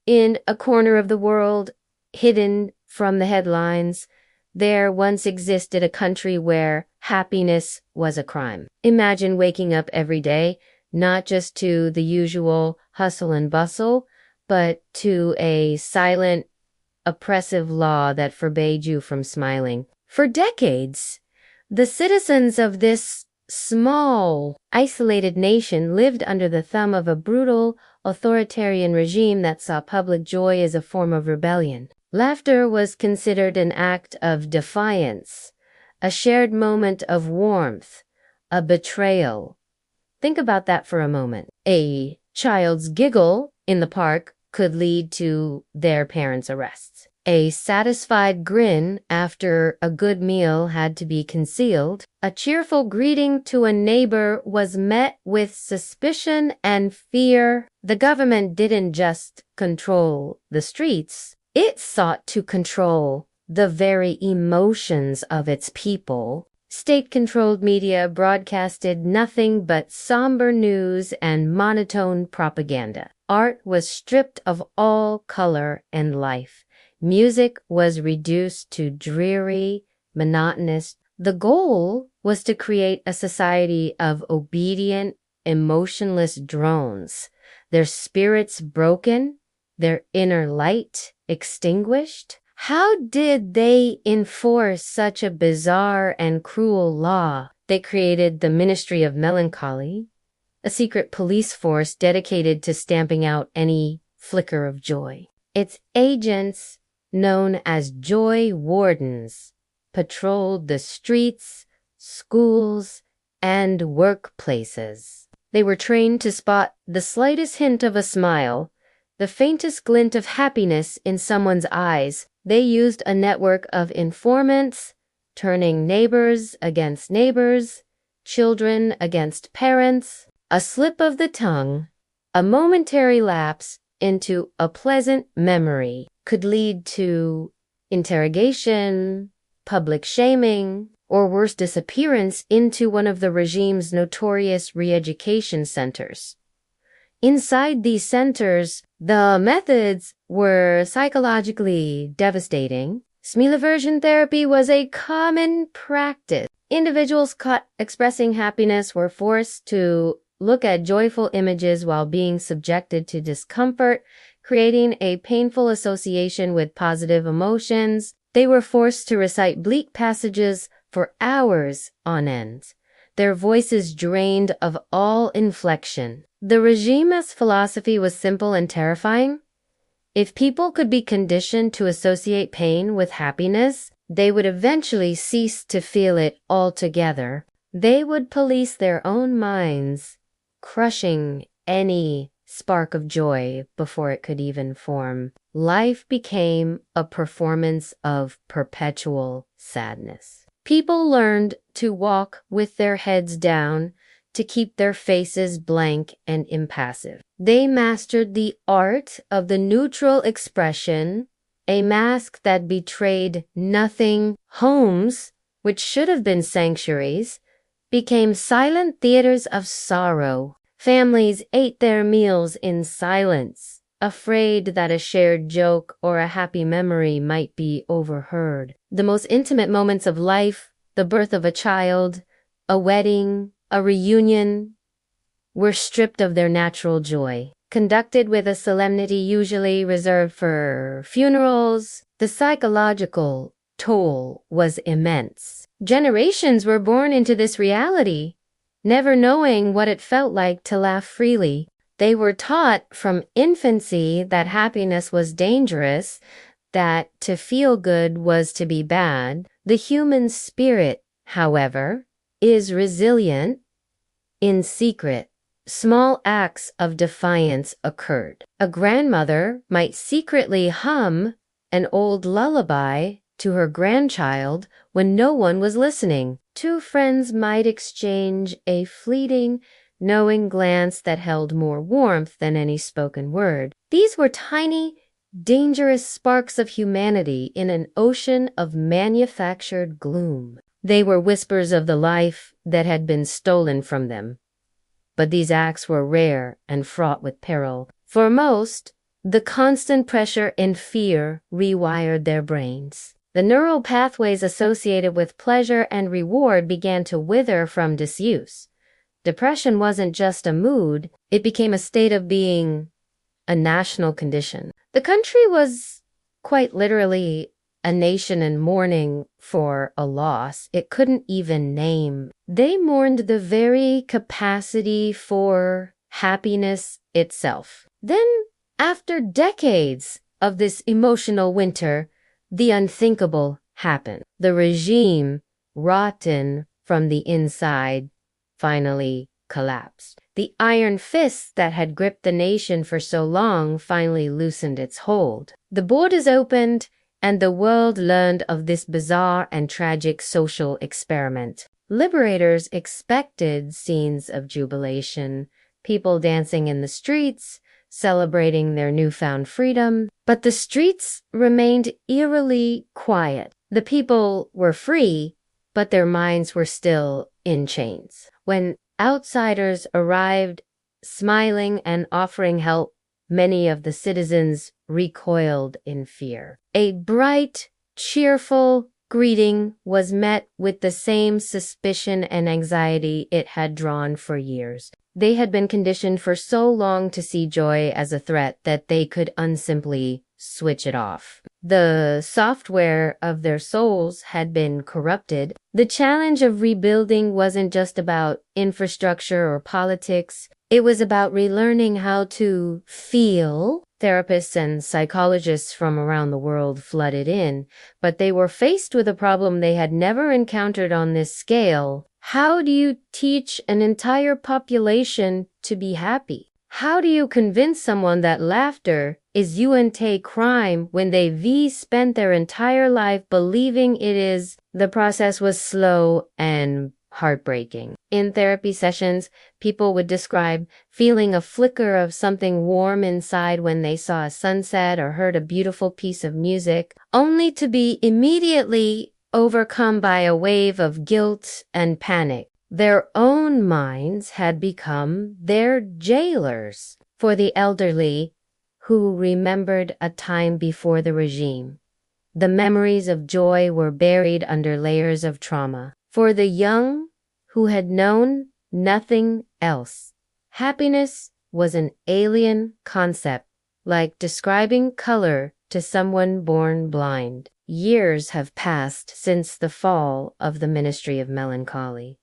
In a corner of the world, hidden from the headlines, there once existed a country where happiness was a crime. Imagine waking up every day, not just to the usual hustle and bustle, but to a silent, oppressive law that forbade you from smiling. For decades, the citizens of this small, isolated nation lived under the thumb of a brutal, authoritarian regime that saw public joy as a form of rebellion. Laughter was considered an act of defiance, a shared moment of warmth, a betrayal. Think about that for a moment. A child's giggle in the park could lead to their parents' arrests. A satisfied grin after a good meal had to be concealed. A cheerful greeting to a neighbor was met with suspicion and fear. The government didn't just control the streets. It sought to control the very emotions of its people. State-controlled media broadcasted nothing but somber news and monotone propaganda. Art was stripped of all color and life. Music was reduced to dreary, monotonous. The goal was to create a society of obedient, emotionless drones, their spirits broken, their inner light extinguished. How did they enforce such a bizarre and cruel law? They created the Ministry of Melancholy, a secret police force dedicated to stamping out any flicker of joy. Its agents, known as joy wardens, patrolled the streets, schools, and workplaces. They were trained to spot the slightest hint of a smile, the faintest glint of happiness in someone's eyes. They used a network of informants, turning neighbors against neighbors, children against parents. A slip of the tongue, a momentary lapse into a pleasant memory could lead to interrogation, public shaming, or worse, disappearance into one of the regime's notorious re-education centers. Inside these centers, the methods were psychologically devastating. Smell-aversion therapy was a common practice. Individuals caught expressing happiness were forced to look at joyful images while being subjected to discomfort, creating a painful association with positive emotions. They were forced to recite bleak passages for hours on end, their voices drained of all inflection. The regime's philosophy was simple and terrifying. If people could be conditioned to associate pain with happiness, they would eventually cease to feel it altogether. They would police their own minds, crushing any spark of joy before it could even form. Life became a performance of perpetual sadness. People learned to walk with their heads down, to keep their faces blank and impassive. They mastered the art of the neutral expression, a mask that betrayed nothing. Homes, which should have been sanctuaries, became silent theaters of sorrow. Families ate their meals in silence, afraid that a shared joke or a happy memory might be overheard. The most intimate moments of life, the birth of a child, a wedding, a reunion, were stripped of their natural joy. Conducted with a solemnity usually reserved for funerals, the psychological toll was immense. Generations were born into this reality, never knowing what it felt like to laugh freely. They were taught from infancy that happiness was dangerous, that to feel good was to be bad. The human spirit, however, is resilient. In secret, small acts of defiance occurred. A grandmother might secretly hum an old lullaby to her grandchild when no one was listening. Two friends might exchange a fleeting, knowing glance that held more warmth than any spoken word. These were tiny, dangerous sparks of humanity in an ocean of manufactured gloom. They were whispers of the life that had been stolen from them. But these acts were rare and fraught with peril. For most, The constant pressure and fear rewired their brains. The neural pathways associated with pleasure and reward began to wither from disuse. Depression wasn't just a mood, it became a state of being, a national condition. The country was quite literally a nation in mourning for a loss it couldn't even name. They mourned the very capacity for happiness itself. Then, after decades of this emotional winter, the unthinkable happened. The regime, rotten from the inside, finally collapsed. The iron fist that had gripped the nation for so long finally loosened its hold. The borders opened, and the world learned of this bizarre and tragic social experiment. Liberators expected scenes of jubilation, people dancing in the streets, celebrating their newfound freedom, but the streets remained eerily quiet. The people were free, but their minds were still in chains. When outsiders arrived, smiling and offering help, many of the citizens recoiled in fear. A bright, cheerful greeting was met with the same suspicion and anxiety it had drawn for years. They had been conditioned for so long to see joy as a threat that they could unsimply switch it off. The software of their souls had been corrupted. The challenge of rebuilding wasn't just about infrastructure or politics. It was about relearning how to feel. Therapists and psychologists from around the world flooded in, but they were faced with a problem they had never encountered on this scale. How do you teach an entire population to be happy? How do you convince someone that laughter is UNT crime when they've spent their entire life believing it is? The process was slow and heartbreaking. In therapy sessions, people would describe feeling a flicker of something warm inside when they saw a sunset or heard a beautiful piece of music, only to be immediately overcome by a wave of guilt and panic. Their own minds had become their jailers. For the elderly, who remembered a time before the regime, the memories of joy were buried under layers of trauma. For the young, who had known nothing else, happiness was an alien concept, like describing color to someone born blind. Years have passed since the fall of the Ministry of Melancholy.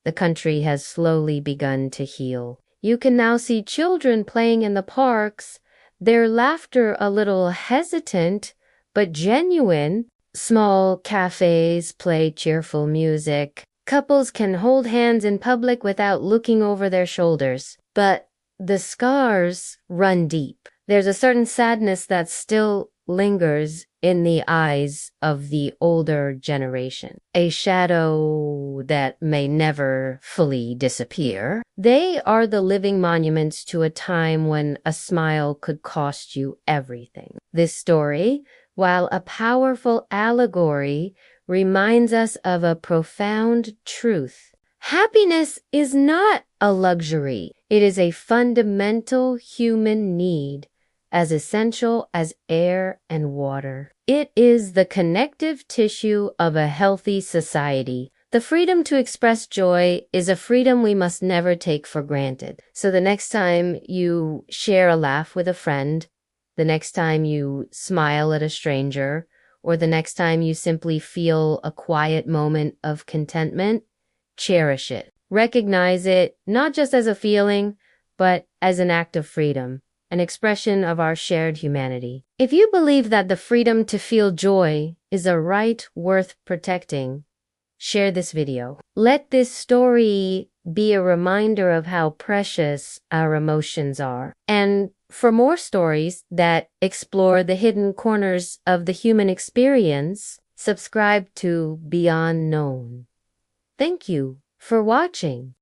The country has slowly begun to heal. You can now see children playing in the parks, their laughter a little hesitant, but genuine. Small cafes play cheerful music. Couples can hold hands in public without looking over their shoulders. But the scars run deep. There's a certain sadness that still lingers in the eyes of the older generation, a shadow that may never fully disappear. They are the living monuments to a time when a smile could cost you everything. This story, while a powerful allegory, reminds us of a profound truth. Happiness is not a luxury. It is a fundamental human need, as essential as air and water. It is the connective tissue of a healthy society. The freedom to express joy is a freedom we must never take for granted. So the next time you share a laugh with a friend, the next time you smile at a stranger, or the next time you simply feel a quiet moment of contentment, cherish it. Recognize it not just as a feeling, but as an act of freedom, an expression of our shared humanity. If you believe that the freedom to feel joy is a right worth protecting, share this video. Let this story be a reminder of how precious our emotions are. And for more stories that explore the hidden corners of the human experience, subscribe to Beyond Known. Thank you for watching.